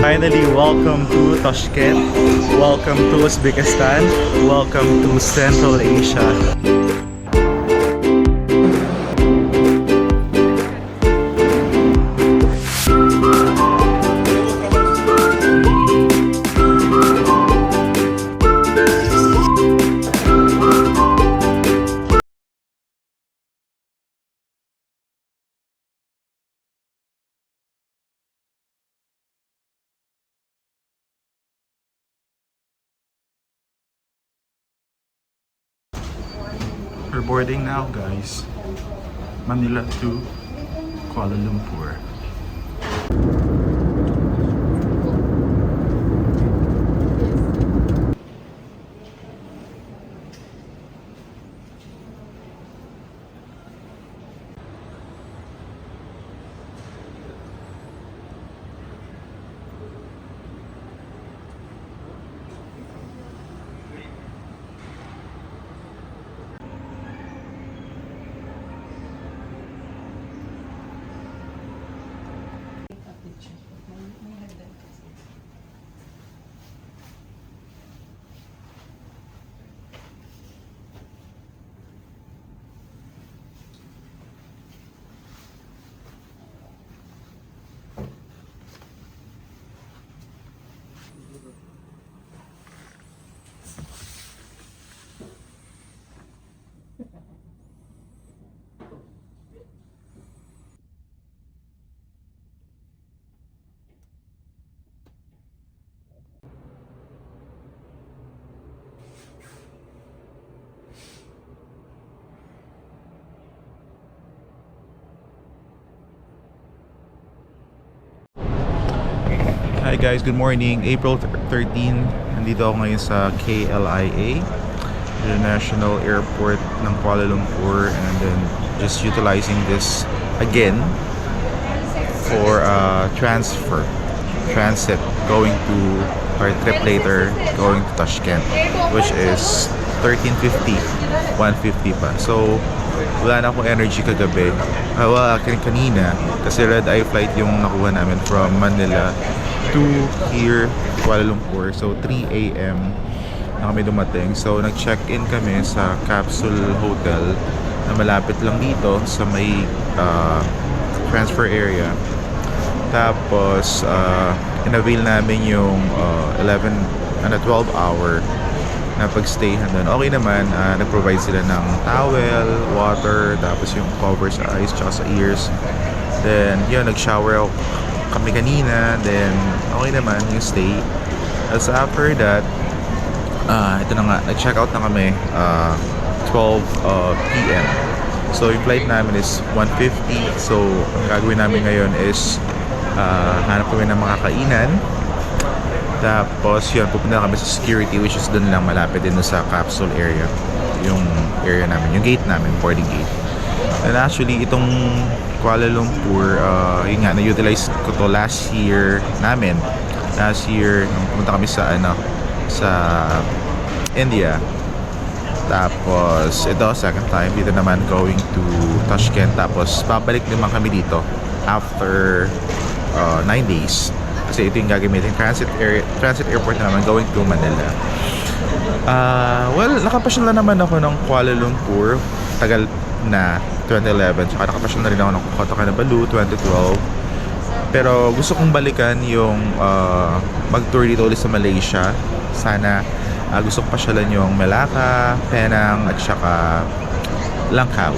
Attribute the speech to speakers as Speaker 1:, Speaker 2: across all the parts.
Speaker 1: Finally, welcome to Tashkent, welcome to Uzbekistan, welcome to Central Asia. We're boarding now, guys. Manila to Kuala Lumpur. Hi guys, good morning. April 13, nandito ako ngayon sa KLIA, International Airport ng Kuala Lumpur, and then just utilizing this again for transit going to our trip later going to Tashkent, which is 13:50, 1:50 pa. So wala na akong energy kagabi. Kanina kasi red eye flight yung nakuha namin from Manila to here, Kuala Lumpur. So 3 a.m. na kami dumating. So nag-check-in kami sa Capsule Hotel na malapit lang dito sa may transfer area. Tapos in-avail namin yung 12-hour na pag-stayhan doon. Okay naman, nag-provide sila ng towel, water, tapos yung cover sa eyes tsaka sa ears. Then yun, nag-shower kami kanina, then okay naman yung stay. As after that, ito na nga, nag-check out na kami 12 p.m. So yung flight namin is 1:50. So ang gagawin namin ngayon is hanap kami ng mga kainan. Tapos yun, pupunta kami sa security, which is dun lang malapit din sa capsule area, yung area namin, yung gate namin, boarding gate. And actually itong Kuala Lumpur, yun nga, na-utilize ko to last year namin. Last year, pumunta kami sa sa India. Tapos ito, second time dito naman, going to Tashkent. Tapos babalik naman kami dito after 9 days. Kasi ito yung gagamitin, transit airport na naman, going to Manila. Well, nakapasyal na naman ako ng Kuala Lumpur. Tagal na, 2011. Tsaka nakapasyal na rin ako ng Kota Kinabalu, 2012. Pero gusto kong balikan yung mag-tour dito ulit sa Malaysia. Sana gusto kong pasyalan yung Melaka, Penang, at saka Langkaw.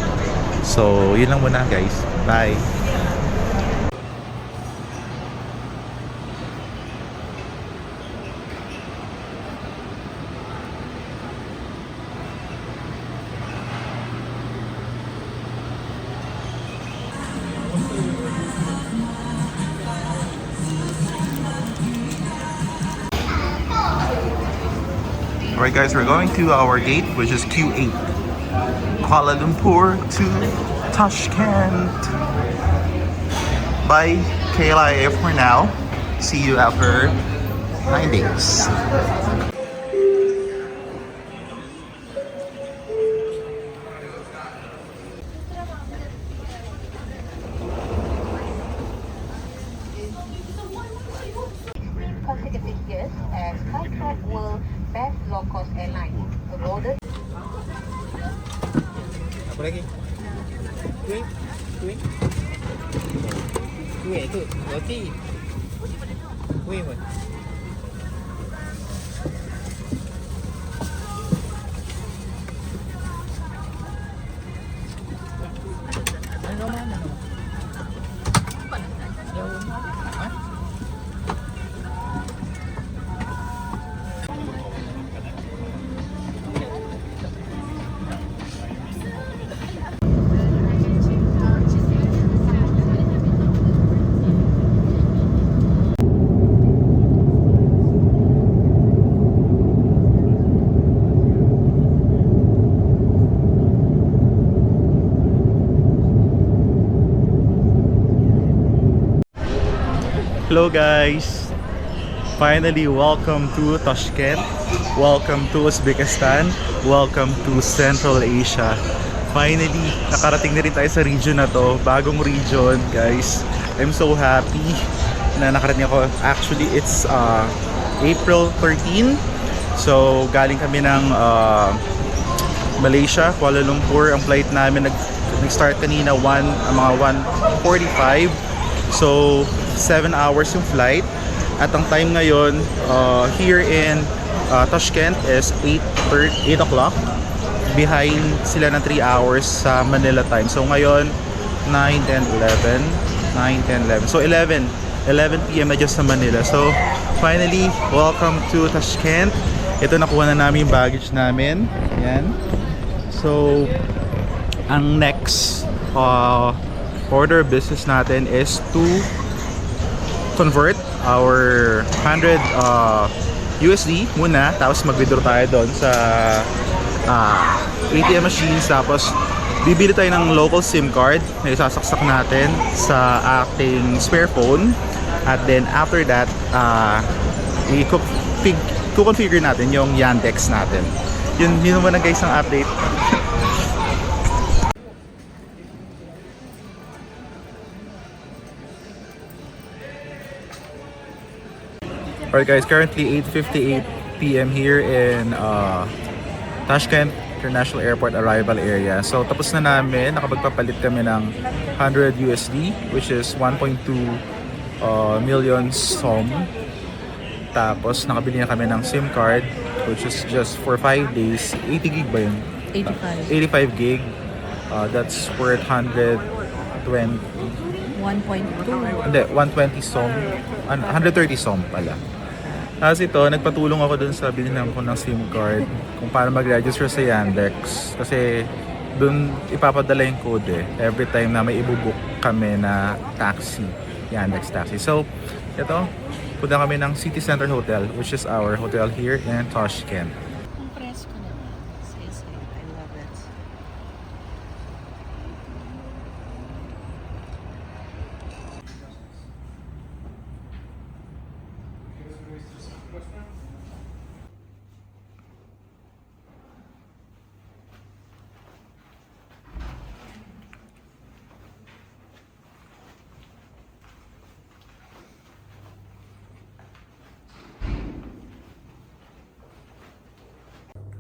Speaker 1: So, yun lang muna guys. Bye! Alright guys, we're going to our gate, which is Q8. Kuala Lumpur to Tashkent. Bye KLIA for now. See you after 9 days.
Speaker 2: service as Skytrack will best low-cost airline. The road
Speaker 3: Apa lagi? Kuih? Kuih? Kuih itu roti. Kuih pun. Ano mana? Ha?
Speaker 1: Hello guys! Finally, welcome to Tashkent. Welcome to Uzbekistan. Welcome to Central Asia. Finally, nakarating na rin tayo sa region na to. Bagong region, guys. I'm so happy na nakarating ako. Actually, it's April 13. So, galing kami ng Malaysia, Kuala Lumpur. Ang flight namin nag-start kanina mga 1:45. So, 7 hours yung flight. At ang time ngayon here in Tashkent is 8 o'clock. Behind sila ng 3 hours sa Manila time. So ngayon 9, 10, 11 9, 10, 11. So 11 PM na dyan sa Manila. So finally, welcome to Tashkent. Ito, nakuha na namin yung baggage namin. Yan. So ang next order of business natin is to convert our 100 USD muna, tapos mag-withdraw tayo doon sa ATM machines, tapos bibili tayo ng local SIM card na isasaksak natin sa ating spare phone, at then after that i-configure natin yung Yandex natin. Yun naman guys ang update. Alright guys, currently 8:58 PM here in Tashkent International Airport arrival area. So tapos na namin, nakapagpapalit kami ng 100 USD, which is 1.2 million som. Tapos nakabili na kami ng SIM card, which is just for 5 days. 80 gig ba yun? 85 gig. That's worth 120.
Speaker 4: 1.2.
Speaker 1: Hindi, 120 som. 130 som pala. Tapos ito, nagpatulong ako dun sa binilhan ko ng SIM card kung paano mag-register sa Yandex. Kasi dun ipapadala yung code every time na may ibubook kami na taxi, Yandex taxi. So, ito, punta kami ng City Center Hotel, which is our hotel here in Tashkent.
Speaker 4: Ang presko naman. Say, I love it.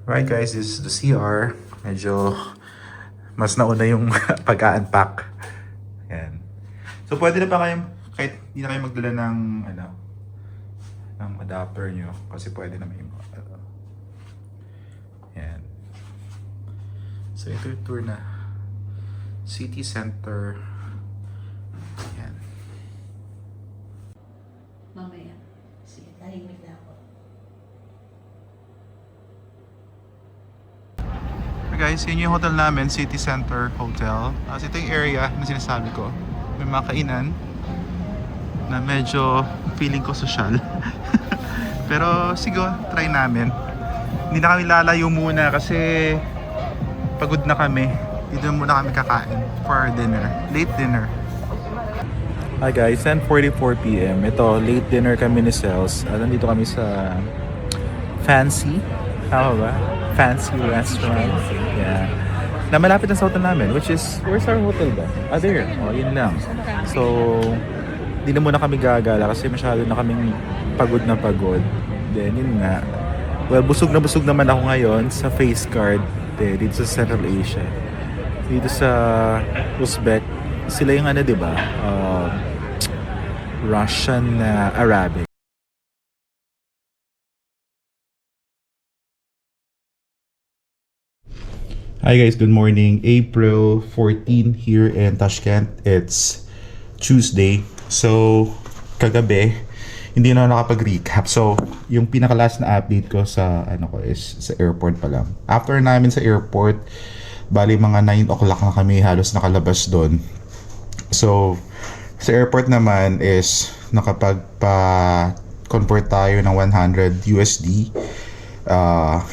Speaker 1: Right guys, this is the CR. Medyo mas nauna yung pag-unpack. Yan. So pwede na ba kayong, kahit hindi na kayo magdala ng ng adapter nyo, kasi pwede na may yan. So ito yung tour na City Center. Yan.
Speaker 4: Mamaya. Sige, tahimik na ako.
Speaker 1: Guys, yun yung hotel namin, City Center Hotel. Ito yung area na sinasabi ko. May mga kainan na medyo feeling ko social. Pero siguro, try namin. Hindi na kami lalayo muna kasi pagod na kami. Dito muna kami kakain for dinner. Late dinner. Hi guys, 10:44 PM. Ito, late dinner kami ni Sels. At nandito kami sa Fancy. Tama ba? Fancy restaurant. Yeah. Na malapit na sa hotel namin, which is, where's our hotel ba? There. Oh, yun lang. So, di na muna kami gagala kasi masyado na kaming pagod na pagod. Then yun nga. Well, busog na busog naman ako ngayon sa face card dito sa Central Asia. Dito sa Uzbek, sila yung ano, di ba? Russian Arabic. Hi guys, good morning. April 14 here in Tashkent. It's Tuesday. So, kagabi, hindi na ako nakapag-recap. So, yung pinaka-last na update ko sa ano ko is sa airport pa lang. After namin sa airport, bali mga 9 o'clock na kami halos nakalabas doon. So, sa airport naman is nakapagpa-convert tayo ng 100 USD.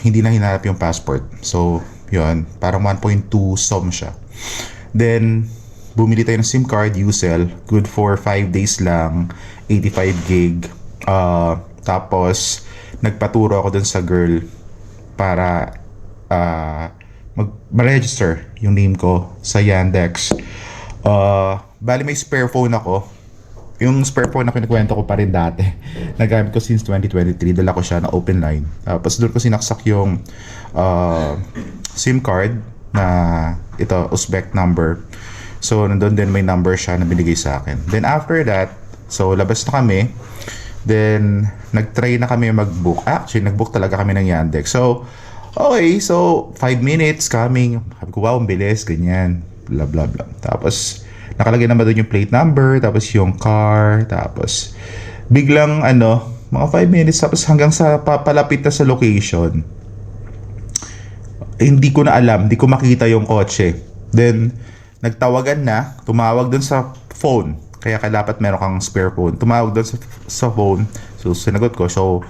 Speaker 1: Hindi na hinarap yung passport. So, yun, parang 1.2 som siya. Then, bumili tayo ng SIM card, Ucell. Good for 5 days lang, 85 gig. Tapos, nagpaturo ako dun sa girl para ma-register yung name ko sa Yandex. Bali, may spare phone ako. Yung spare phone na kinikwento ko pa rin dati. Nagamit ko since 2023. Dala ko siya na open line. Tapos doon ko sinaksak yung SIM card na ito, Uzbek number. So, nandun din may number siya na binigay sa akin. Then after that, so labas na kami. Then, nag-try na kami mag-book. Actually, nag-book talaga kami ng Yandex. So, okay. So, 5 minutes coming. Sabi ko, wow, ang bilis. Ganyan. Blah, blah, blah. Tapos, nakalagay naman doon yung plate number, tapos yung car, tapos biglang mga 5 minutes, tapos hanggang sa papalapit na sa location, hindi ko na alam, hindi ko makita yung kotse. Then, nagtawagan na, tumawag doon sa phone, kaya dapat meron kang spare phone. Tumawag doon sa phone, so sinagot ko. So,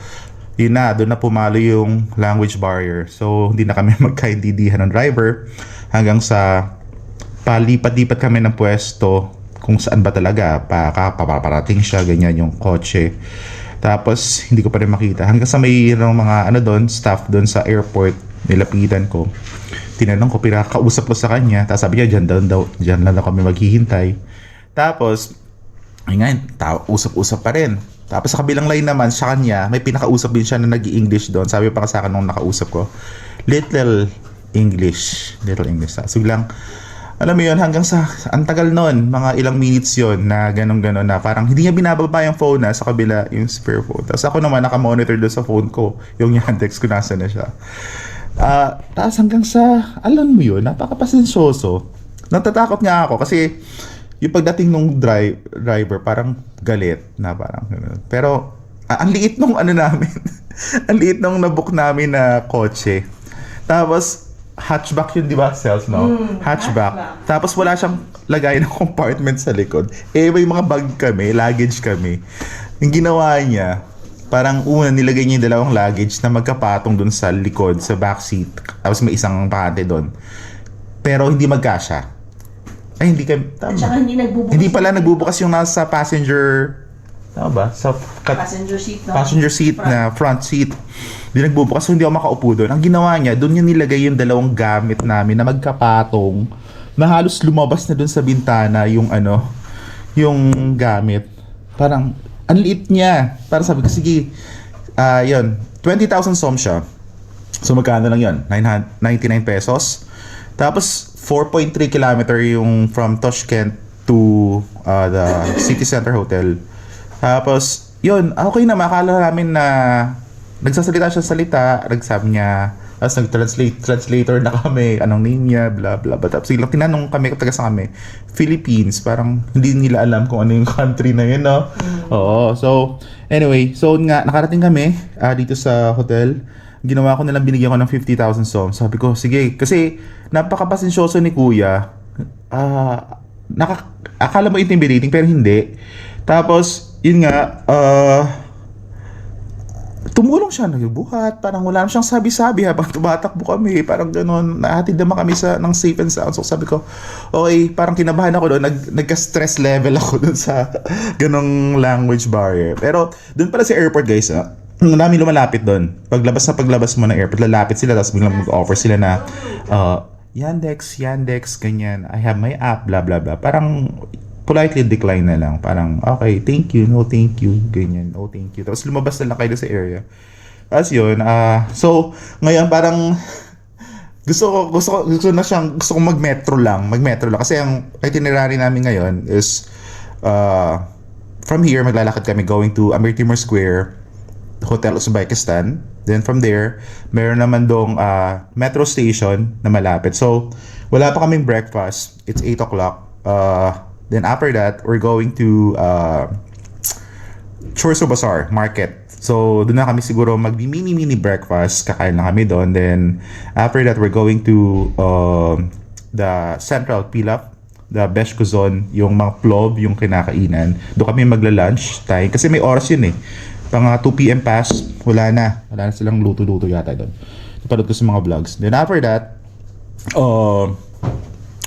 Speaker 1: yun na, doon na pumalo yung language barrier. So, hindi na kami magkaintindihan ng driver hanggang sa palipat-lipat kami ng pwesto kung saan ba talaga paparating siya, ganyan yung kotse. Tapos hindi ko pa rin makita hanggang sa may mga doon, staff doon sa airport. Nilapitan ko, tinanong ko, pinakausap ko sa kanya, tapos sabi niya dyan lang daw kami maghihintay. Tapos ayun, usap-usap pa rin. Tapos sa kabilang line naman sa kanya, may pinakausap din siya na nag-i-English doon. Sabi pa sa akin nung nakausap ko, little English. So lang, alam mo yun, hanggang sa, ang tagal nun, mga ilang minutes yun na ganun-ganun na parang hindi niya binababa yung phone sa kabila yung spare phone. Tapos ako naman nakamonitor doon sa phone ko, yung Yandex ko nasa na siya. Tapos hanggang sa, alam mo yun, napakapasensyoso. Natatakot nga ako kasi yung pagdating nung driver parang galit na parang ganun. Pero ang liit nung namin, ang liit nung nabook namin na kotse. Tapos, hatchback yun, di ba? Cells, no? Hatchback. Tapos wala siyang lagay ng compartment sa likod. May mga bag kami, luggage kami. Yung ginawa niya, parang una nilagay niya yung dalawang luggage na magkapatong dun sa likod, sa backseat. Tapos may isang pakate dun. Pero hindi magkasya. Ay, hindi kami, tama.
Speaker 5: At saka hindi nagbubukas.
Speaker 1: Hindi pala nagbubukas yung nasa passenger, tama ba? Sa
Speaker 5: Passenger seat, no?
Speaker 1: passenger seat na front seat. Hindi nagbubukas, so hindi ako makaupo doon. Ang ginawa niya, doon niya nilagay yung dalawang gamit namin na magkapatong na halos lumabas na doon sa bintana yung yung gamit. Parang, ang liit niya. Parang sabi ko, sige, yun, 20,000 som siya. So magkano lang yun? 99 pesos. Tapos, 4.3 kilometer yung from Tashkent to the city center hotel. Tapos, yun, okay na, makakala namin na nagsasalita siya salita, nagsabi niya, tapos nag-translator na kami, anong name niya, blah blah blah. Tapos tinanong kami, taga sa kami, Philippines, parang hindi nila alam kung ano yung country na yun, no? Oo, so, anyway, so nga, nakarating kami dito sa hotel. Ginawa ko nilang, binigyan ko ng 50,000 som. Sabi ko, sige, kasi napakapasensyoso ni Kuya. Akala mo intimidating, pero hindi. Tapos, yun nga, tumulong siya, nagbuhat, parang wala naman siyang sabi-sabi habang tumatakbo kami, parang gano'n, nahatid naman kami ng safe and sound. So sabi ko, okay, parang kinabahan ako doon, nagka-stress level ako doon sa ganong language barrier. Pero doon pala sa airport, guys, namin lumalapit doon. Paglabas mo ng airport, lalapit sila, tapos biglang mag-offer sila na, Yandex, ganyan, I have my app, blah blah blah. Parang politely decline na lang. Parang, okay, thank you, no thank you, ganyan, no thank you. Tapos lumabas na lang kayo sa area. As yun, so ngayon parang gusto na siyang gusto kong mag-metro lang kasi ang itinerary namin ngayon is from here maglalakad kami going to Amir Timur Square, Hotel Uzbekistan. Then from there, meron naman dong metro station na malapit. So wala pa kaming breakfast. It's 8 o'clock. Then after that, we're going to Chorso Bazaar Market. So, doon na kami siguro mag-mini breakfast. Kakain na kami doon. Then, after that, we're going to the Central Pilaf, the Besh Kuzon, yung mga plov, yung kinakainan. Doon kami magla-lunch time. Kasi may oras yun eh. Pang 2 p.m. pass, wala na silang luto-luto yata doon. Napanood ko sa mga vlogs. Then, after that,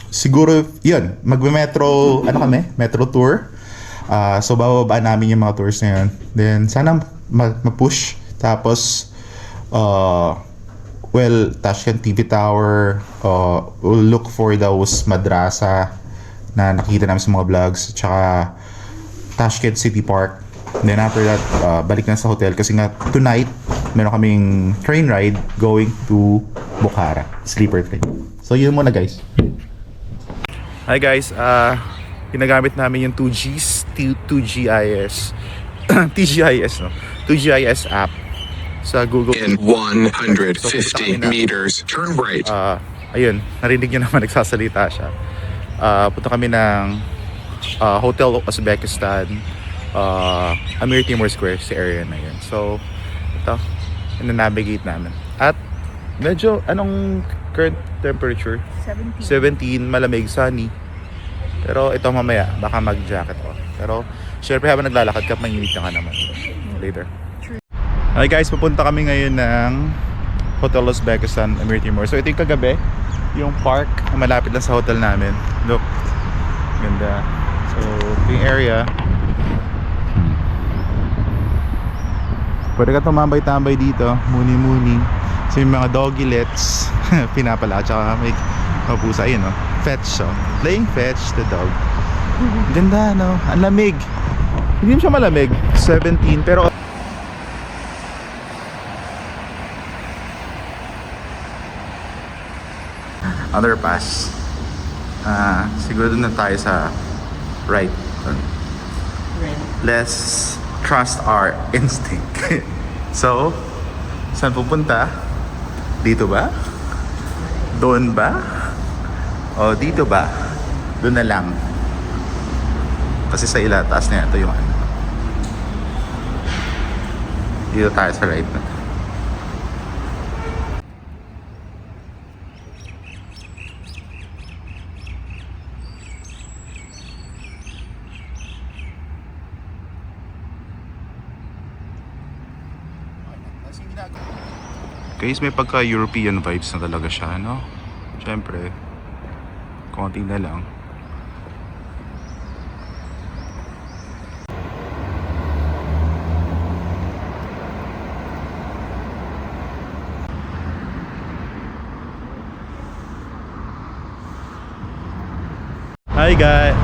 Speaker 1: siguro, yun, magme-metro, metro tour. So, bababa namin yung mga tours na yun. Then, sana ma-push. Tapos, Tashkent TV Tower, we'll look for those madrasa na nakita namin sa mga vlogs. Tsaka, Tashkent City Park. Then, after that, balik na sa hotel. Kasi nga, tonight, meron kaming train ride going to Bukhara. Sleeper train. So, yun muna, guys. Hi, guys. Ginagamit namin yung 2GIS TGIS, no? 2GIS app sa Google.
Speaker 5: In 150 meters, turn right.
Speaker 1: Ayun, narinig nyo naman nagsasalita siya. Punta kami ng Hotel Uzbekistan, Amir Timur Square, sa area na yun. So, ito, navigate namin. At medyo, anong current temperature? 17, malamig, sunny. Pero ito mamaya, baka mag-jacket ako. Pero, syempre habang naglalakad ka, mainit ka naman. Later. Hi guys, pupunta kami ngayon ng Hotel Uzbekistan, Amir Timur. So ito yung kagabi, yung park na malapit lang sa hotel namin. Look, ganda. So, ito yung area. Pwede ka tumambay-tambay dito, muni-muni. So yung mga doggylets, pinapala. Tsaka may pusa, yun, no? Fetch, so. Playing fetch the dog. Ganda, no? Ang lamig. Hindi mo siya malamig. 17, pero underpass. Siguro doon na tayo sa right. Let's trust our instinct. So, saan pupunta? Dito ba? Doon ba? O dito ba? Doon na lang. Kasi sa ilataas na ito yung ano. Dito tayo sa right na. Guys, may pagka-European vibes na talaga siya, no? Siyempre, konti na lang. Hi guys!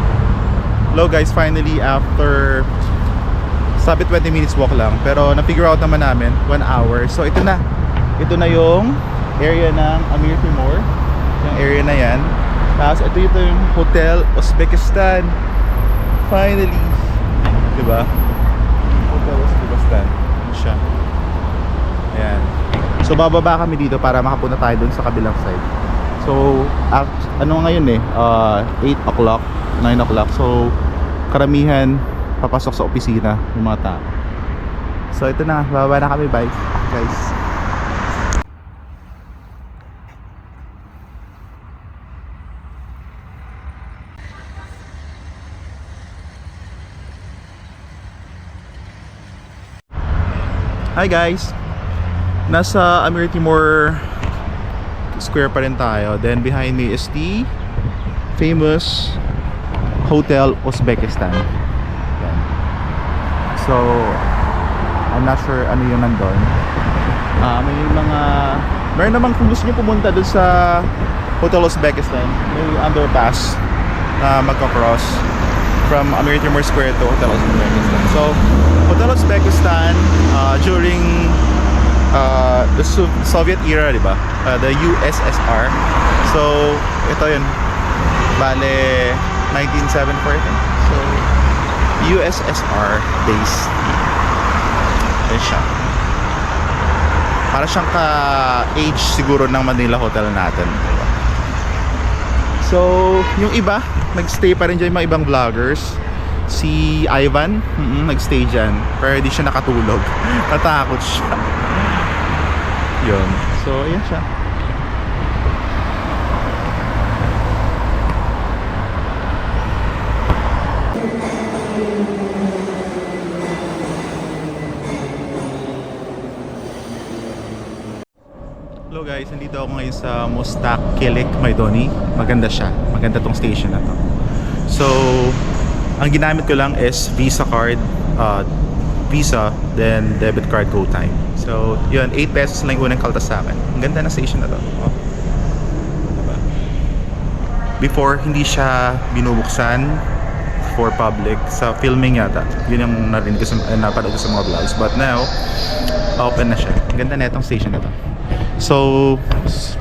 Speaker 1: Hello guys, finally after sabi 20 minutes walk lang, pero na-figure out naman namin 1 hour. So ito na yung area ng Amir Timur, yung area na yan. Tapos ito yung Hotel Uzbekistan. Finally, diba? Hotel Uzbekistan, ano siya. Ayan. So bababa kami dito para makapunta tayo dun sa kabilang side. So ano ngayon 8 o'clock, 9 o'clock. So karamihan papasok sa opisina ng mga tao. So ito na, bababa na kami, bye guys. Hi guys, nasa Amir Timur Square pa rin tayo. Then behind me is the famous Hotel Uzbekistan. Yan. So I'm not sure ano yung nandun. Meron naman kung gusto nyo pumunta dun sa Hotel Uzbekistan, may underpass na magka-cross from Amir Timur Square to Hotel Uzbekistan. So Hotel Uzbekistan, during the Soviet era, di ba? The USSR. So, ito yun. Bale, 1974 ito. So, USSR base. Ayan siya. Para siyang ka-age siguro ng Manila Hotel natin. Diba? So, yung iba, nagstay pa rin dyan yung mga ibang vloggers. Si Ivan, nagstay dyan. Pero hindi siya nakatulog. Natakot siya. Yun. So, ayan siya. Hello guys, nandito ako ngayon sa Mustak Kilik, Maidoni. Maganda siya. Maganda tong station na to. So, ang ginamit ko lang is Visa card, Visa, then debit card GoTime. So, yun, 8 pesos lang yung unang kaltas sa akin. Ang ganda ng station na to. Oh. Diba? Before, hindi siya binubuksan for public. Sa filming yata. Yun yung narinig ko napanood ko sa mga vlogs. But now, open na siya. Ang ganda na itong station na to. So,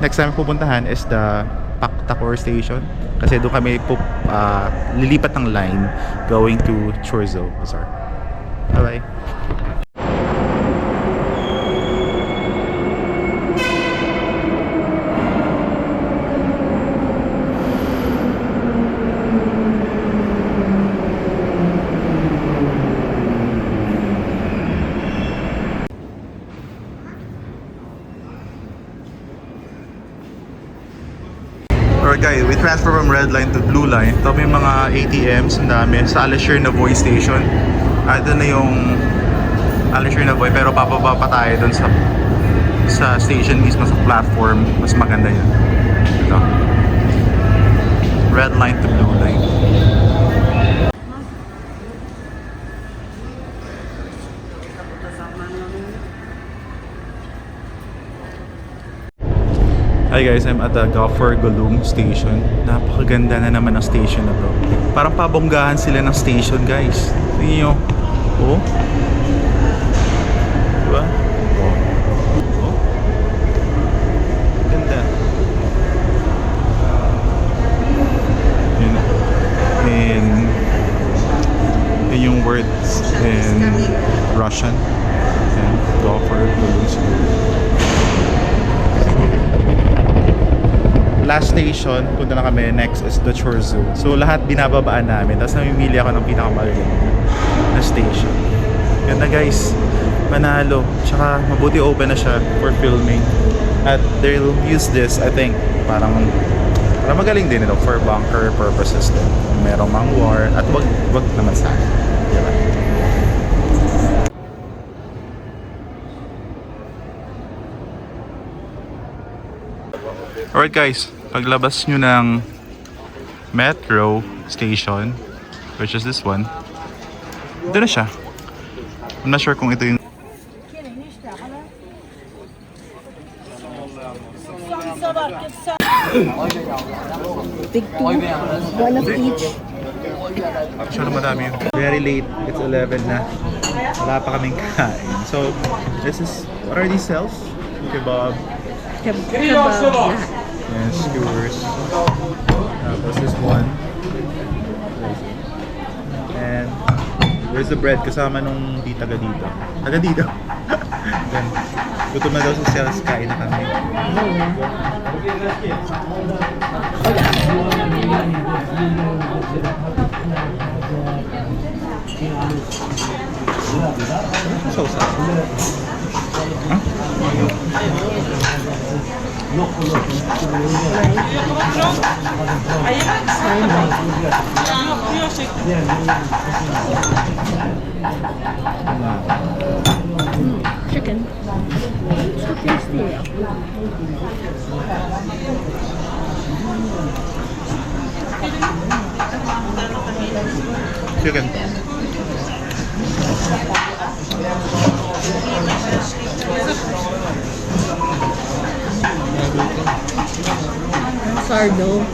Speaker 1: next time pupuntahan is the Paktakor Station. Kasi doon kami lilipat ng line going to Chorzo Bazaar. Bye-bye. Alright guys, we transfer from red line to blue line. Ito may mga ATMs, ang dami. Sa Alisher Navoy Station. Ito na yung Alisher Navoy, pero papaba pa tayo dun sa station mismo, sa platform. Mas maganda yun. Ito. Red line to blue line. Hi guys, I'm at the Gopher Gulum Station. Napakaganda na naman ang station na to. Parang pabonggahan sila ng station guys. Tingnan nyo. Oh. Diba? Oh. Oh. Ganda. Yun. And yun yung words in Russian. And Gopher Gulum Station. Last station, punta na kami, next is the Chorzo. So lahat binababaan namin, tapos namimili ako ng pinakamagaling na station. Ganda guys, manalo. Tsaka mabuti open na siya for filming. At they'll use this, I think, parang magaling din ito for bunker purposes din. Kung merong mang war, at wag naman sana. Diba? Alright guys, paglabas nyo ng metro station, which is this one, ito na siya. I'm not sure kung ito yung
Speaker 4: Big two, one of each.
Speaker 1: actually madami yun. Very late, it's 11 na. Wala pa kaming kain. So, this is, what are these cells? Kebab.
Speaker 4: Kebab.
Speaker 1: And skewers. Tapos this one. And where's the bread? Kasama nung di taga dito. Taga dito. Then, gutom na daw sa sales, kain na kami. Sausa. Huh?
Speaker 4: Chicken. So tasty.
Speaker 1: Chicken.
Speaker 4: Sardo.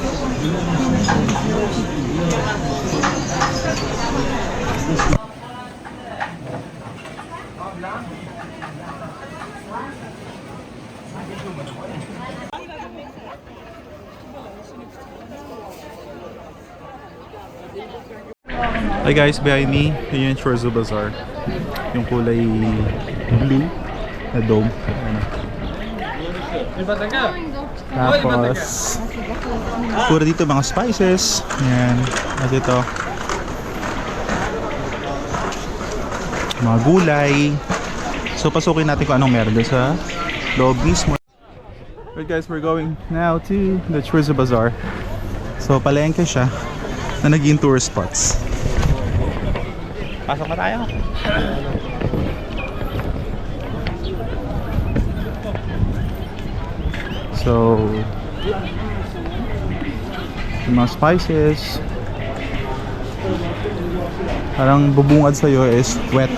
Speaker 1: Hi guys, behind me, yun yung Chorzo Bazaar. Yung kulay blue na dome. Ayan. Tapos, puro dito mga spices. Ayan. At ito, mga gulay. So, pasukin natin kung anong meron doon sa loob mismo. Alright guys, we're going now to the Chorzo Bazaar. So, palengke siya na naging tourist spots. Pasok na tayo. So, yung mga spices, parang bubungad sa'yo is wet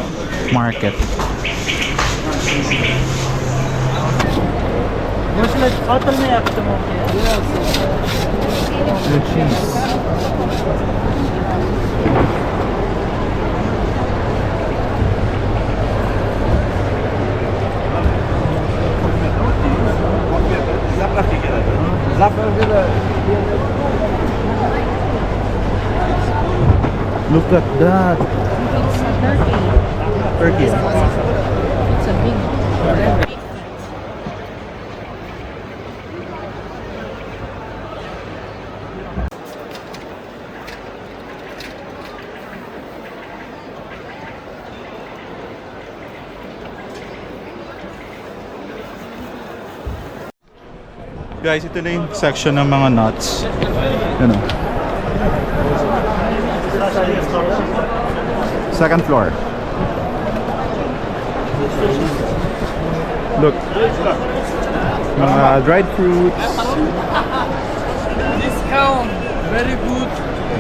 Speaker 1: market. The cheese. Look at that.
Speaker 4: It's a turkey.
Speaker 1: Turkey.
Speaker 4: It's a big.
Speaker 1: Guys, ito na yung section ng mga nuts. Ano? Second floor. Look. Mga dried fruits.
Speaker 3: Discount. Very good.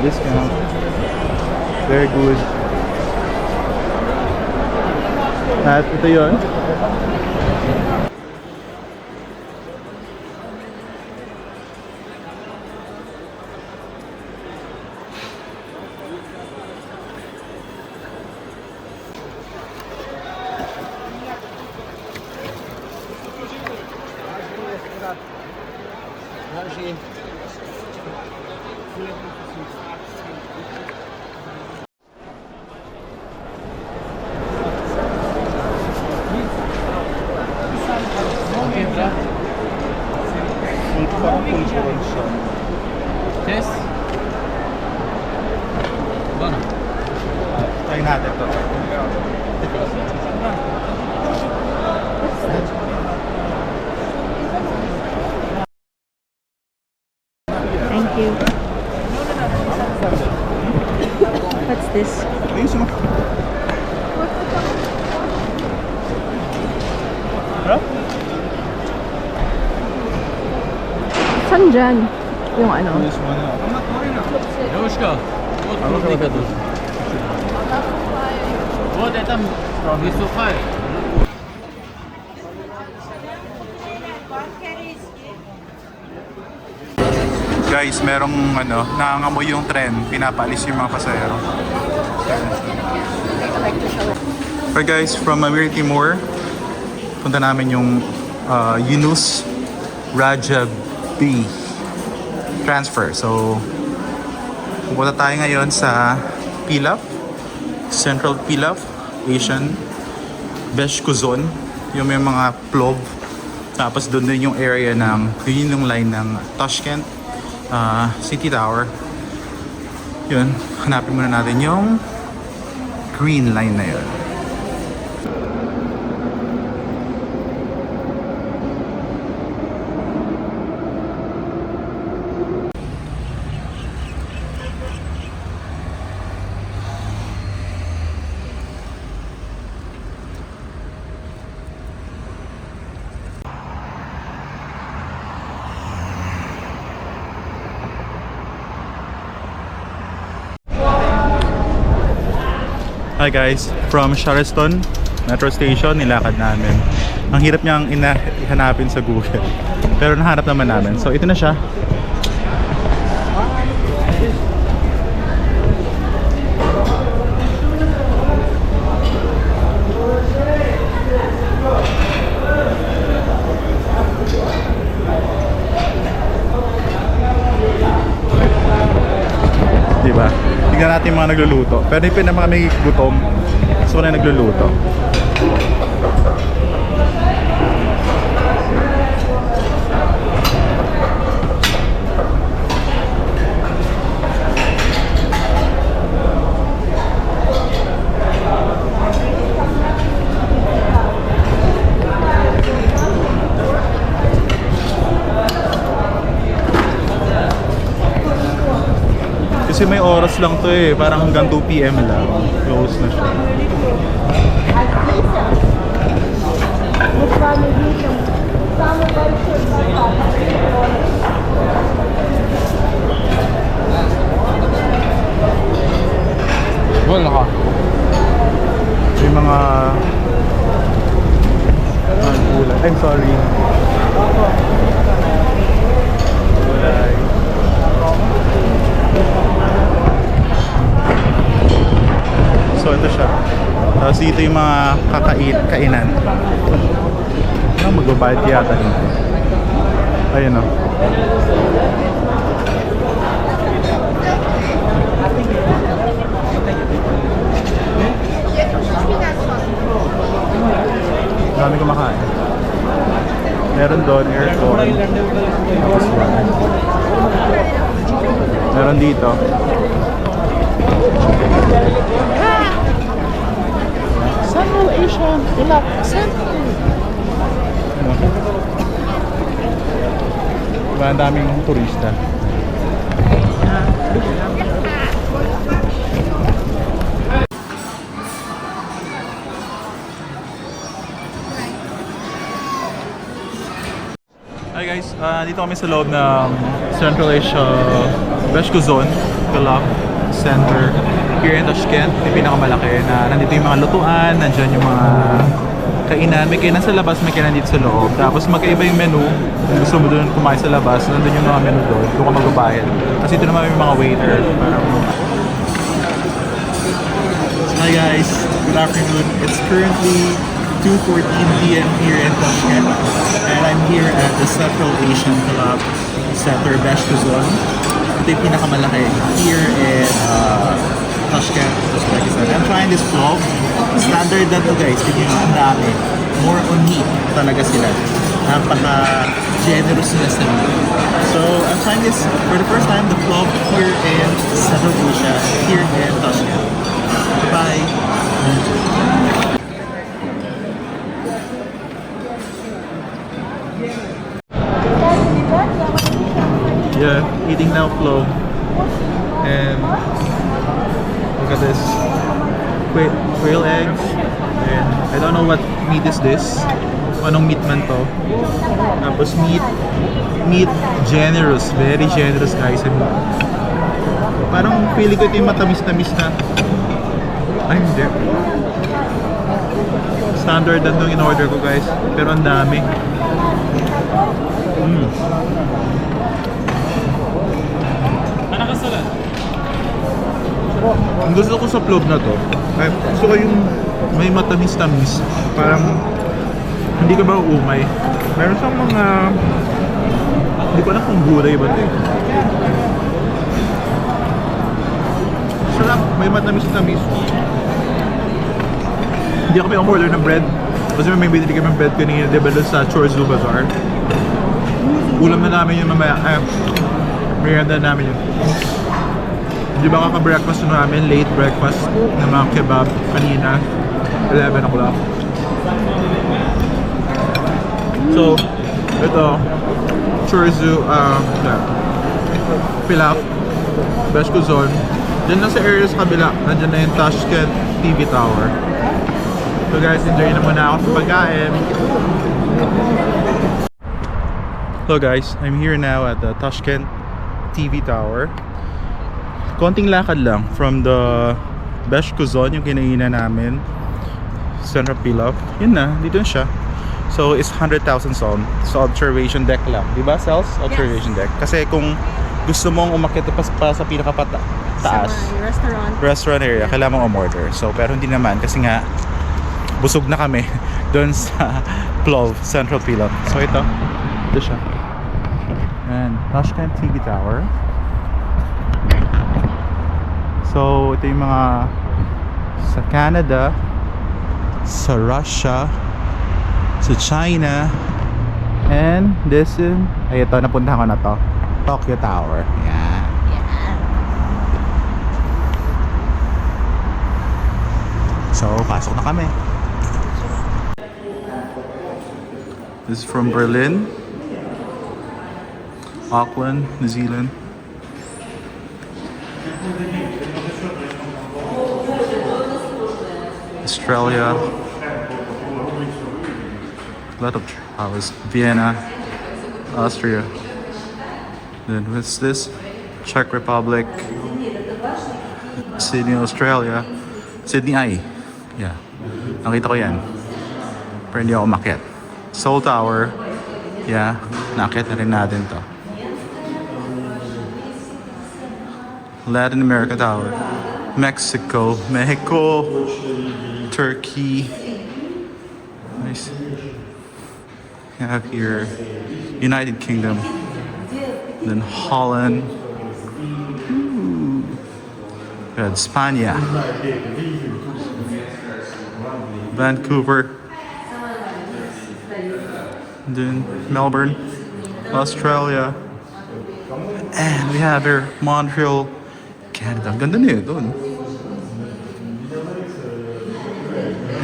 Speaker 1: Discount. Very good. At ito yun.
Speaker 3: Yes. Bueno.
Speaker 1: Try natin to.
Speaker 4: Thank you. What's this?
Speaker 1: Ayun mo. Harap?
Speaker 4: Saan dyan? Yung ano?
Speaker 1: This one.
Speaker 3: Девушка, вот крупника тут. Вот это высухая.
Speaker 1: Guys, merong nangangamoy yung tren, pinapaalis yung mga pasahero. Alright guys, from Amir Timur, punta namin yung Yunus Rajabi transfer. So, pupunta tayo ngayon sa Pilaf, Central Pilaf, Asian Beshkuzon, yung may mga plov. Tapos doon din yung area ng, yun yung line ng Tashkent City Tower. Yun, hanapin muna natin yung green line na yun. Hi guys, from Sharaston Metro Station, nilakad namin. Ang hirap niyang hanapin sa Google. Pero nahanap naman namin. So ito na siya. Diba? Tingnan natin yung mga nagluluto. Pero yung pinaka kami gutom, so wala nagluluto. Kasi may oras lang to eh, parang hanggang 2 PM lang. Close na siya.
Speaker 3: Wala ka.
Speaker 1: May mga gulay. I'm sorry. Gulay. So ito siya. Tapos dito yung mga kainan. Magbabayad yata dito. Ayun o. Dami kumakain. Meron doon aircon. Tapos yan. Meron dito. Central Asia. Ilang Central. Diba, ang daming turista. Hi guys, dito kami sa loob ng Central Asia Beshko Zone, Pilaf Center here in Tashkent. Yung pinakamalaki na nandito yung mga lutuan, nandyan yung mga kainan. May kainan sa labas, may kainan dito sa loob. Tapos magkaiba yung menu. Kung gusto mo doon kumain sa labas, nandun yung mga menu doon. Doon ka magbabayad. Kasi ito naman yung mga waiter. Hi guys, good afternoon. It's currently 2:14 PM here in Tashkent, and I'm here at the Central Asian Club Center Beshko Zone. Ito yung pinakamalaki here in Tashkent, Uzbekistan. I'm trying this vlog. Standard na to guys, tignan nyo ang dami. More on meat talaga sila. Napaka-generous sila sa meat. So I'm trying this for the first time, the vlog here in Central Asia, here in Tashkent. Bye! Yeah, eating now vlog. And look at this. Quail eggs. And I don't know what meat is this. Anong meat man to. Tapos meat generous. Very generous guys. And parang feeling ko ito yung matamis-tamis na. Ay hindi. Standard na itong in-order ko guys. Pero ang dami. Ang gusto ko sa vlog na to, ay, gusto ko yung may matamis-tamis. Parang hindi ka ba uumay. Meron siyang mga, hindi ko alam kung gulay ba ito eh. Sarap, may matamis-tamis. Hindi kami umorder ng bread. Kasi may binili kami ng bread kanina, diba doon sa Chorzu Bazaar. Ulam na namin yung mamaya, merienda namin yun. Di ba kaka-breakfast namin, late breakfast ng mga kebab kanina, 11 o'clock. So, ito, Chorzu, Pilaf, Beshko Zone. Diyan lang sa area sa kabila, nandiyan na yung Tashkent TV Tower. So guys, enjoy na muna ako sa pagkain. So guys, I'm here now at the Tashkent TV Tower. Konting lakad lang from the Beshko Zone, yung kinainan namin, Central Pilaf. Yun na, dito na siya. So it's 100,000 zone. So observation deck lang, di ba Cells? Observation deck. Kasi kung gusto mong umakyat pa sa pinakataas, restaurant area, kailangan mong umorder. So pero hindi naman kasi nga busog na kami doon sa Plov, Central Pilaf. So ito siya. And Tashkent TV Tower. So So, ito yung mga sa Canada, sa Russia, sa China, and this is, ay ito, napuntahan ko na to, Tokyo Tower. Yan. So, pasok na kami. This is from Berlin, Auckland, New Zealand. Australia. A lot of towers. Vienna, Austria. Then what's this? Czech Republic. Sydney, Australia. Sydney ay. Yeah. Nakita ko yan. Pero hindi ako umakyat. Seoul Tower. Yeah. Nakita na rin natin to. Latin America Tower. Mexico. Turkey. Nice. We have here United Kingdom. Then Holland. We had Spania. Vancouver. Then Melbourne, Australia. And we have here Montreal, Canada. Ang ganda niyo doon.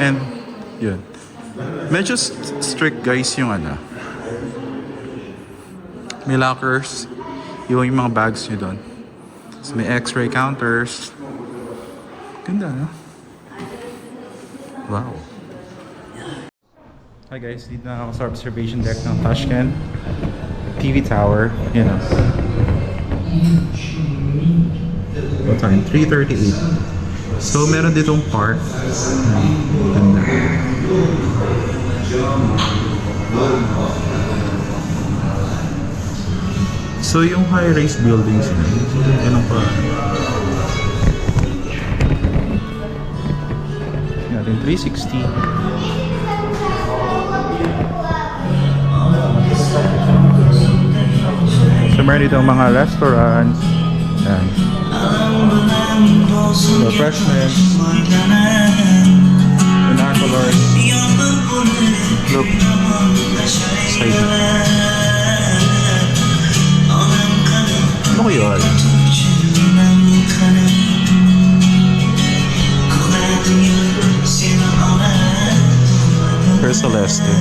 Speaker 1: And yun. Medyo strict guys yung ano. May lockers. Iwan yung mga bags nyo doon. So may x-ray counters. Ganda, no? Wow. Hi guys, dito na ako sa observation deck ng Tashkent TV Tower. Yan o. What time? 3:38. So meron ditong park. Ganda. So yung high-rise buildings na, ganun pa. Natin 360. So meron dito mga restaurants. Yan. Refreshments. Binoculars. Look. Side. Ano ko yun? Pero Celeste.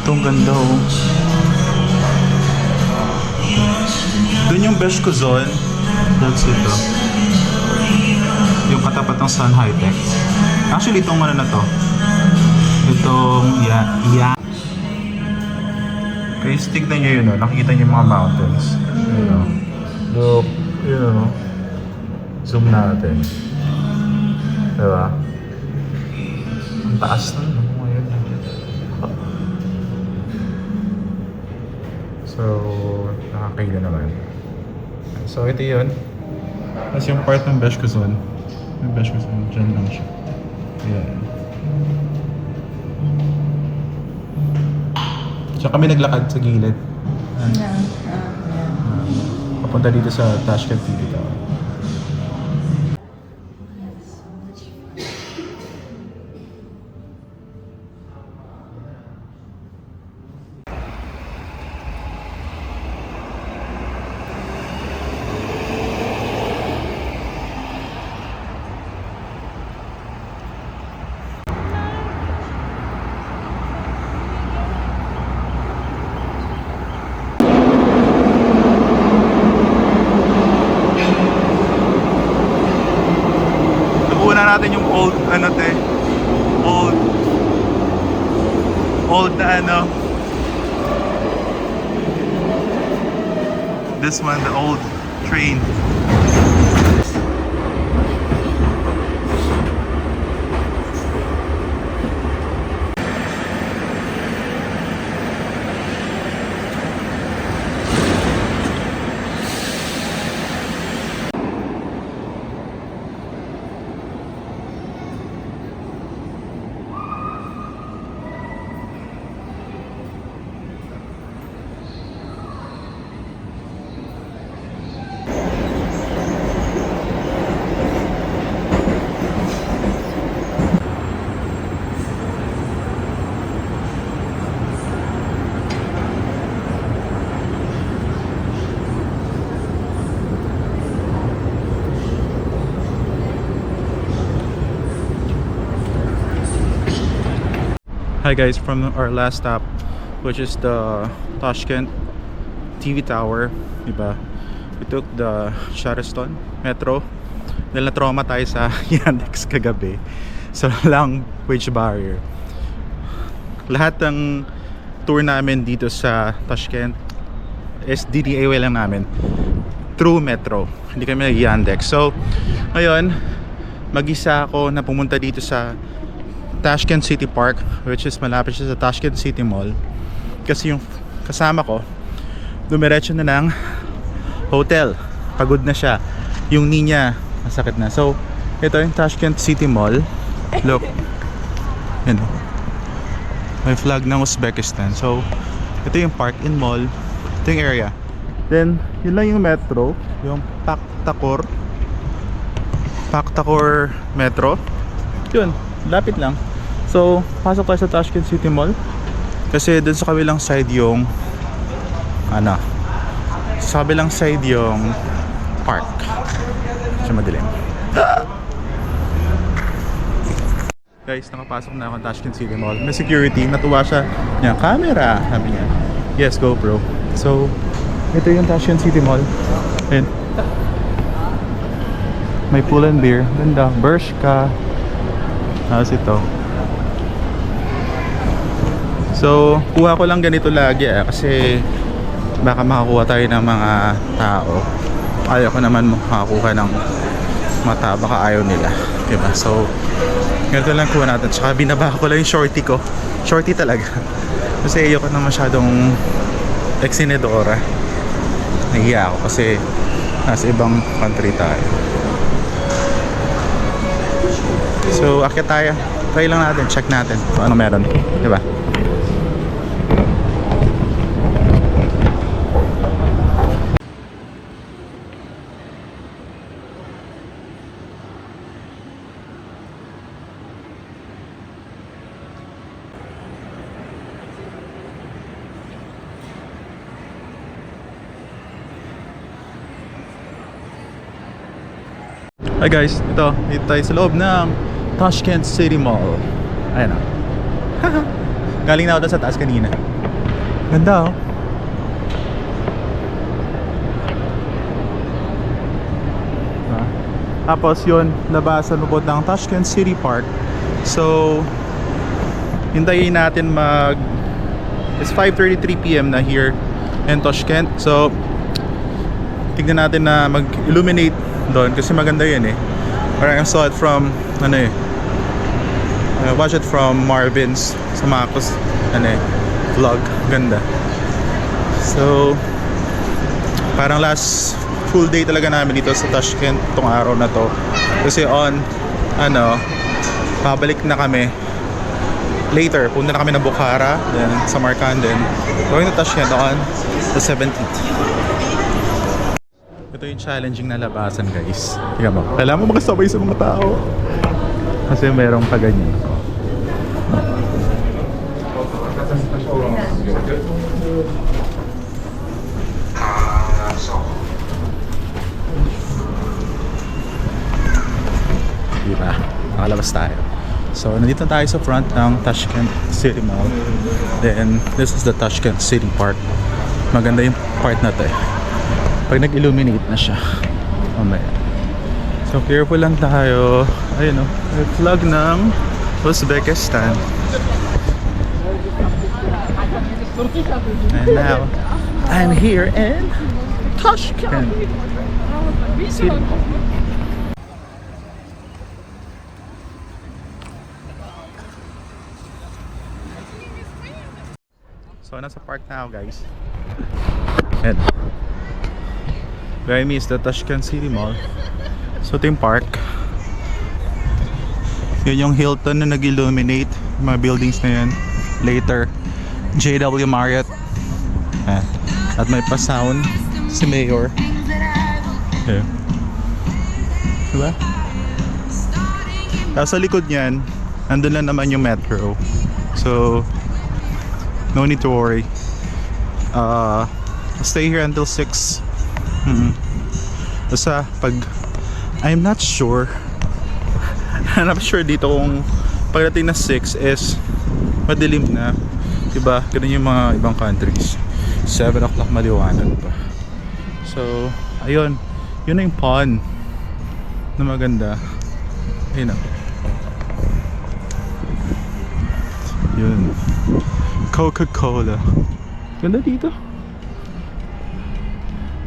Speaker 1: Itong ganda oh. Doon yung Besh ko zone. That's ito. Yung katapat ng Sun High Tech. Actually, itong ano na to. Itong, yeah. Okay, tignan nyo yun, oh. Nakikita nyo yung mga mountains. Yun, oh. Look, yun, oh. Zoom natin. Diba? Ang taas na, no? Ngayon. So, nakakaila naman. So, ito yun. Tapos yung part ng Besh ko zone. Yung Besh ko zone, dyan lang siya. Ayan. Tsaka kami naglakad sa gilid. Papunta dito sa Tashkent TV Tower. Natin yung old ano te old na ano this one, the old train. Hi guys, from our last stop, which is the Tashkent TV Tower, diba? We took the Sheraton Metro. Dahil na-trauma tayo sa Yandex kagabi sa language barrier. Lahat ng tour namin dito sa Tashkent is DDAY lang namin through Metro. Hindi kami nag-Yandex. So, ngayon, mag-isa ako na pumunta dito sa Tashkent City Park, which is malapit siya sa Tashkent City Mall. Kasi yung kasama ko, dumiretso na ng hotel. Pagod na siya. Yung knee niya, masakit na. So, ito yung Tashkent City Mall. Look. Yan o. May flag ng Uzbekistan. So, ito yung park in mall. Ito yung area. Then, yun lang yung metro. Yung Paktakor Metro. Yun, lapit lang. So, pasok tayo sa Tashkent City Mall. Kasi dun sa kabilang side yung sa kabilang side yung park. Siya madilim. Guys, nakapasok na ako sa Tashkent City Mall. May security, natuwa siya. Niya, camera, sabi niya. Yes, GoPro. So, ito yung Tashkent City Mall. Ayun. May pool and beer. Ganda. Bershka. Tapos ito. So, kuha ko lang ganito lagi kasi baka makakuha tayo ng mga tao. Ayaw ko naman makakuha ng mga tao, baka ayaw nila, diba? So, ganito lang kuha natin. Tsaka binaba ko lang yung shorty ko. Shorty talaga. Kasi ayaw ko na masyadong eksinedora. Nahiya ako kasi nasa ibang country tayo. So, akyat tayo. Try lang natin, check natin kung ano meron, diba? Hi guys, dito tayo sa loob ng Tashkent City Mall. Ayan o. Galing na ako doon sa taas kanina. Ganda o. Tapos yun, labasan lubot ng Tashkent City Park. So, hintayin natin it's 5:33 PM na here in Tashkent. So, tignan natin na mag-illuminate doon kasi maganda yun eh. Parang I saw it from watch it from Marvin's sa Marcos vlog. Ganda. So parang last full day talaga namin dito sa Tashkent tong araw na to. Kasi pabalik na kami later. Punta na kami ng Bukhara, then Samarkand, then going to Tashkent on the 17th. Ito yung challenging na labasan guys. Tingnan mo. Kailangan mo makasabay sa mga tao. Kasi merong kaganyan. Diba? Nakalabas tayo. So, nandito tayo sa front ng Tashkent City Mall. Then, this is the Tashkent City Park. Maganda yung part na to eh. Pag nag-illuminate na siya mamaya. So careful lang tayo. Ayun o, may flag ng Uzbekistan. And now I'm here in Tashkent City. So nasa park na ako guys. And behind me is the Tashkent City Mall. So ito yung park. Yun yung Hilton na nag-illuminate mga buildings na yan. Later, JW Marriott. At may pa-sound si Mayor. Okay. Diba? Tapos sa likod niyan, andun lang naman yung metro. So, no need to worry. I'll stay here until 6. Basta pag I'm not sure dito kung pagdating na 6 is madilim na. Diba? Ganun yung mga ibang countries. 7 o'clock maliwanag pa. So, ayun. Yun na yung pond na maganda. Ayun na. Yun. Coca-Cola. Ganda dito.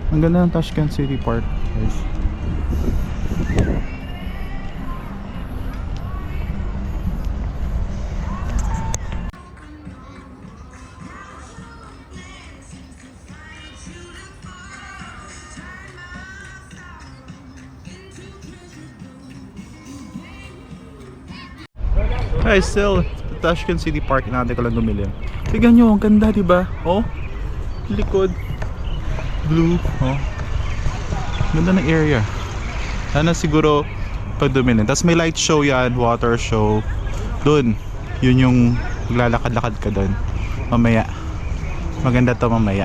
Speaker 1: Ang ganda ng Tashkent City Park, guys. Guys, still Tashkent City Park, inaantay ko lang dumilim. Tignan nyo, ang ganda, diba? Oh, likod blue, oh, ganda ng area. Sana siguro pag dumilim. Tapos may light show yan, water show dun, yun yung maglalakad-lakad ka dun mamaya. Maganda to mamaya.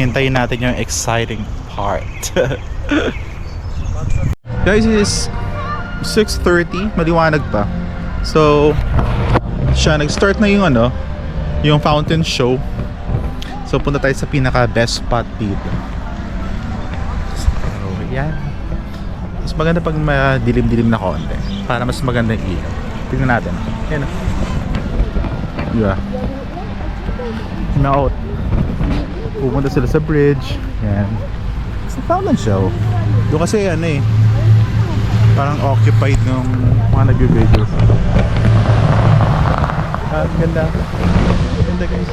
Speaker 1: Hintayin natin yung exciting part. Guys, it is 6:30, maliwanag pa. So, nag-start na yung yung fountain show. So, punta tayo sa pinaka best spot dito. So, yan. Mas maganda pag madilim-dilim na konti para mas maganda yung ilaw. Tingnan natin. Yan o. Diba? Out. Pupunta sila sa bridge. Yan. Sa fountain show. Doon kasi parang occupied ng mga nag-video. Ganda. Ganda, guys.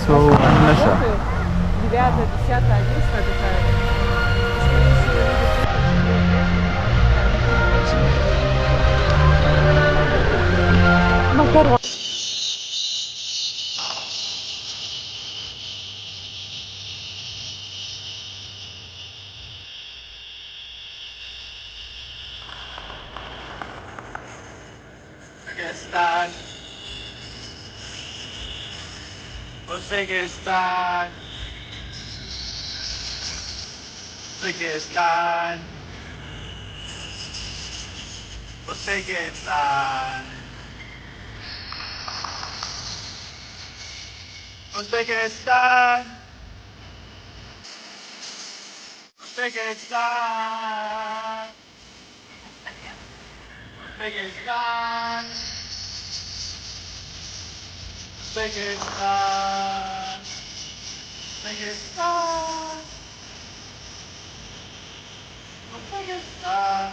Speaker 1: So, ano na siya?
Speaker 6: 9, 10, 11 такая.
Speaker 3: Uzbekistan. Uzbekistan. Uzbekistan. Uzbekistan. Uzbekistan. Uzbekistan. Uzbekistan. Uzbekistan. Uzbekistan. Uzbekistan.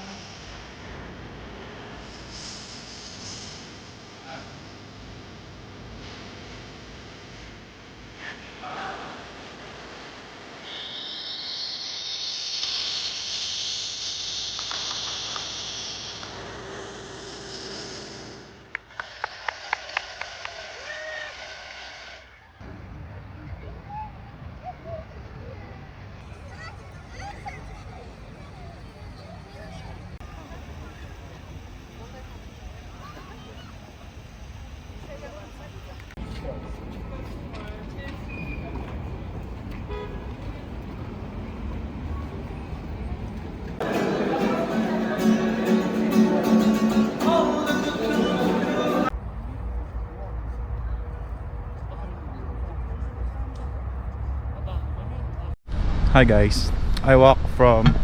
Speaker 1: Hi guys, I walk from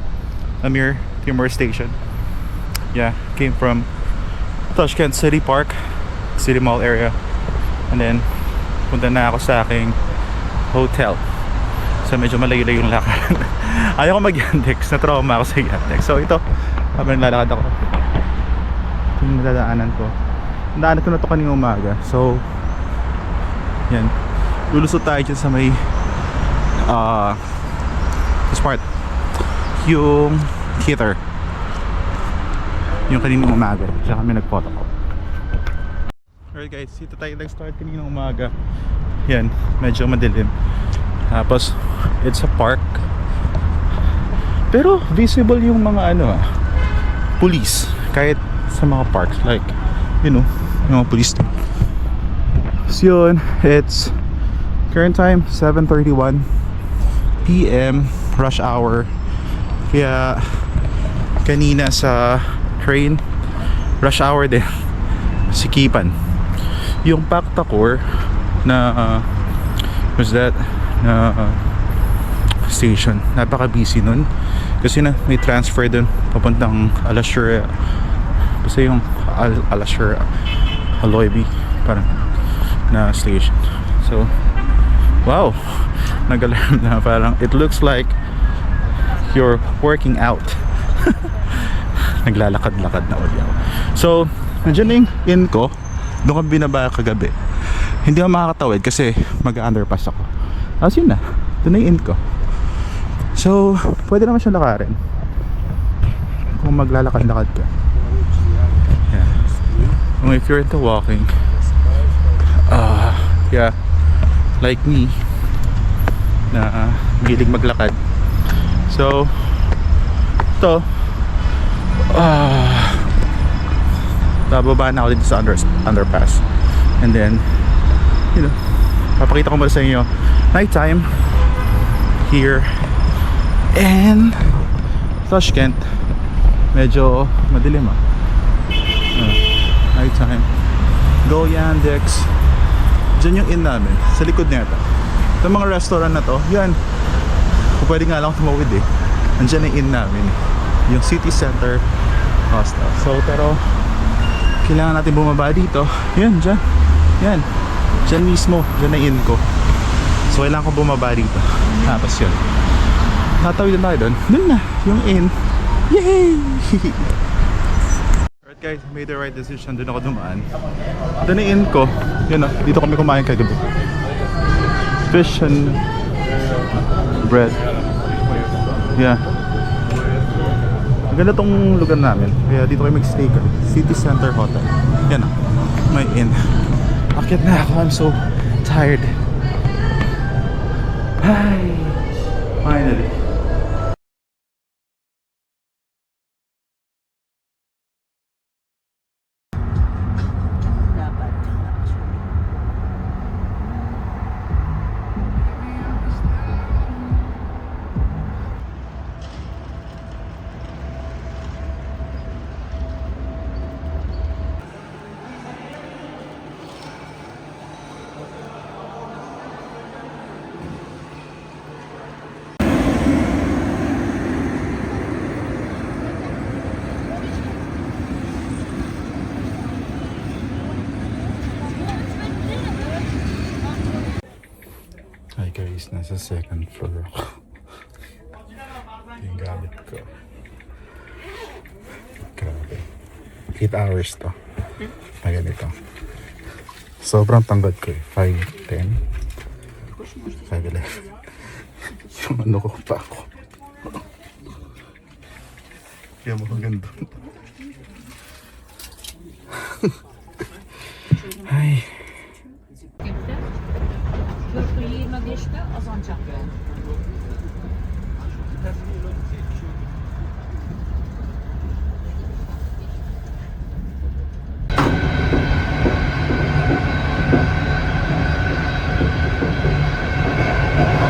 Speaker 1: Amir Timur Station. Yeah, came from Tashkent City Park, City Mall area, and then punta na ako sa aking hotel. So medyo malayo-layo yung lakad. Ayaw ko mag-Yandex, na-trauma ako sa Yandex. So ito, habang naglalakad ako, ito yung nadadaanan ko. Nadaanan ko na ito kanina umaga. So yan, lulusot tayo dyan sa may this part, yung heater, yung kaninang umaga. Siya kami nag-photo ko. Alright guys, dito tayo nag-start kaninang umaga. Yan, medyo madilim. Tapos, it's a park. Pero, visible yung mga police. Kahit sa mga parks. Like, yung mga police. So yun, it's current time, 7:31 PM, rush hour. Kaya kanina sa train. Rush hour din. Sikipan. Yung Pactacore na what's that? Na station. Napaka-busy nun. Kasi na may transfer dun papuntang Alasura. Basta yung Alasura Aloybi parang na station. So wow, nag-alarm na parang it looks like you're working out. Naglalakad-lakad na ulit ako. So nandiyan na yung in ko. Doon kami binaba kagabi. Hindi ako makakatawid kasi mag-underpass ako. As yun na, doon na yung in ko. So pwede naman siya lakarin kung maglalakad-lakad ka. Yeah. Kung if you're into walking, yeah, like me na mahilig maglakad. So ito bababa na ako dito sa underpass, and then you know, papakita ko muna sa inyo nighttime here and Tashkent. Medyo madilim nighttime. Go Yandex. Diyan yung in namin, sa likod nito. Itong mga restaurant na to, yan. Kung pwede nga lang tumawid Andiyan yung in namin. Yung City Center Hostel. So, pero kailangan natin bumaba dito. Yan, dyan. Yan. Dyan mismo. Dyan na in ko. So, kailangan ko bumaba dito. Tapos yun. Natawid na tayo doon. Doon na. Yung in. Yay! Alright guys, made the right decision. Doon ako dumaan. Doon na in ko. Yun dito kami kumain kagabi. Fish and bread. Yeah. Maganda tong lugar namin. Kaya dito kayo mag-stay ka. City Center Hotel. Yan may in. Akyat na ako. I'm so tired. Hi. Finally.
Speaker 4: Dapat actually.
Speaker 1: Hi guys, nasa second floor ako. Yung gamit ko. Grabe. 8 hours to. Na ganito. Sobrang tanggal ko 5'10". 5'11". Yung ano ko pa ako. Kaya mo ganda. Ay.
Speaker 4: Köprüyü 25'te Azançak'ta.